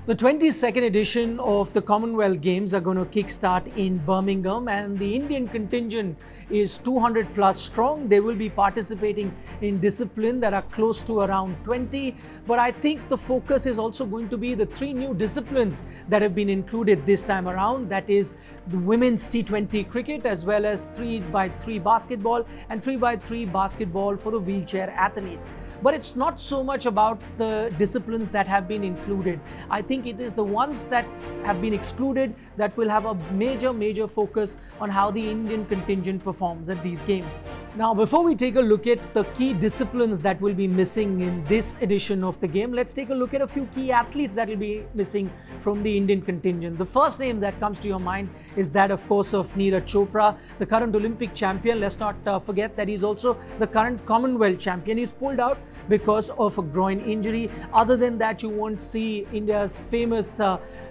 The 22nd edition of the Commonwealth Games are going to kickstart in Birmingham, and the Indian contingent is 200 plus strong. They will be participating in disciplines that are close to around 20. But I think the focus is also going to be the three new disciplines that have been included this time around. That is the women's T20 cricket, as well as 3x3 basketball and 3x3 basketball for the wheelchair athletes. But it's not so much about the disciplines that have been included. I think it is the ones that have been excluded that will have a major focus on how the Indian contingent performs at these games. Now, before we take a look at the key disciplines that will be missing in this edition of the game, let's take a look at a few key athletes that will be missing from the Indian contingent. The first name that comes to your mind is that, of course, of Neeraj Chopra, the current Olympic champion. Let's not forget that he's also the current Commonwealth champion. He's pulled out because of a groin injury. Other than that, you won't see India's famous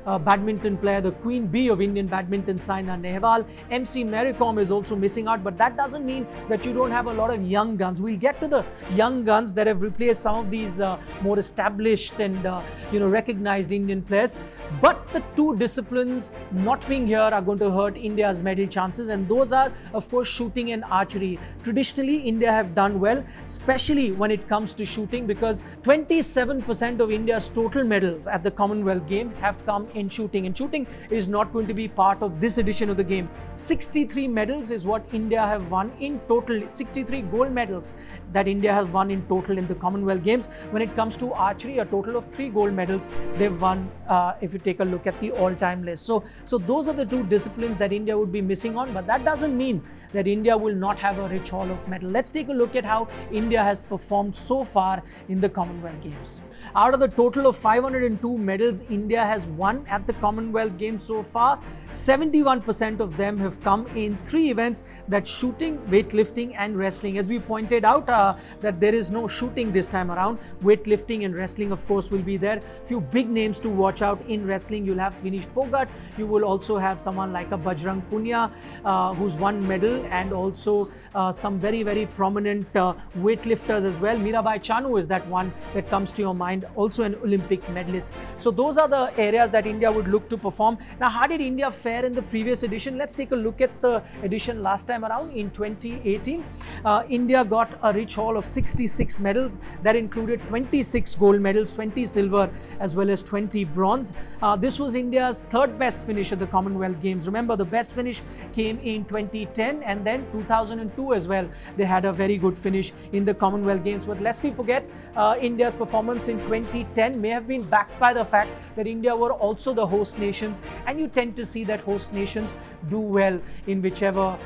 badminton player, the Queen Bee of Indian badminton, Saina Nehwal. MC Mary Kom is also missing out, but that doesn't mean that you don't have a lot of young guns. We'll get to the young guns that have replaced some of these more established and recognized Indian players. But the two disciplines not being here are going to hurt India's medal chances, and those are, of course, shooting and archery. Traditionally, India have done well, especially when it comes to shooting, because 27% of India's total medals at the Commonwealth game have come in shooting, and shooting is not going to be part of this edition of the game. 63 medals is what India have won in total, 63 gold medals that India has won in total in the Commonwealth Games. When it comes to archery, a total of 3 gold medals they've won, if you take a look at the all-time list. So those are the two disciplines that India would be missing on, but that doesn't mean that India will not have a rich haul of medal. Let's take a look at how India has performed so far in the Commonwealth Games. Out of the total of 502 medals India has won at the Commonwealth Games so far, 71% of them have come in 3 events: that's shooting, weightlifting and wrestling. As we pointed out that there is no shooting this time around. Weightlifting and wrestling, of course, will be there. Few big names to watch out in wrestling. You'll have Vinesh Phogat. You will also have someone like a Bajrang Punia who's won medal, and also some very prominent weightlifters as well. Mirabai Chanu is that one that comes to your mind, also an Olympic medalist. So those are the areas that India would look to perform. Now, how did India fare in the previous edition? Let's take a look at the edition last time around in 2018. India got a rich haul of 66 medals. That included 26 gold medals, 20 silver as well as 20 bronze. This was India's third best finish at the Commonwealth Games. Remember, the best finish came in 2010 and then 2002 as well. They had a very good finish in the Commonwealth Games. But lest we forget, India's performance in 2010 may have been backed by the fact that India were also the host nations, and you tend to see that host nations do well in whichever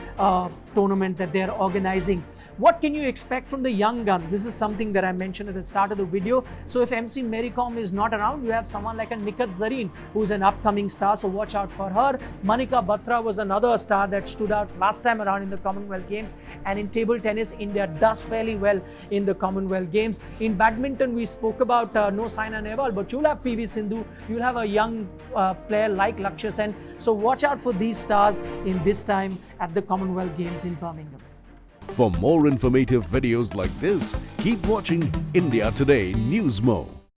tournament that they are organizing. What can you expect from the young guns? This is something that I mentioned at the start of the video. So if MC Mary Kom is not around, you have someone like a Nikhil who's an upcoming star, so watch out for her. Manika Batra was another star that stood out last time around in the Commonwealth Games. And in table tennis, India does fairly well in the Commonwealth Games. In badminton, we spoke about no Saina Nehwal, but you'll have PV Sindhu, you'll have a young player like Lakshya Sen. So watch out for these stars in this time at the Commonwealth Games in Birmingham. For more informative videos like this, keep watching India Today Newsmo.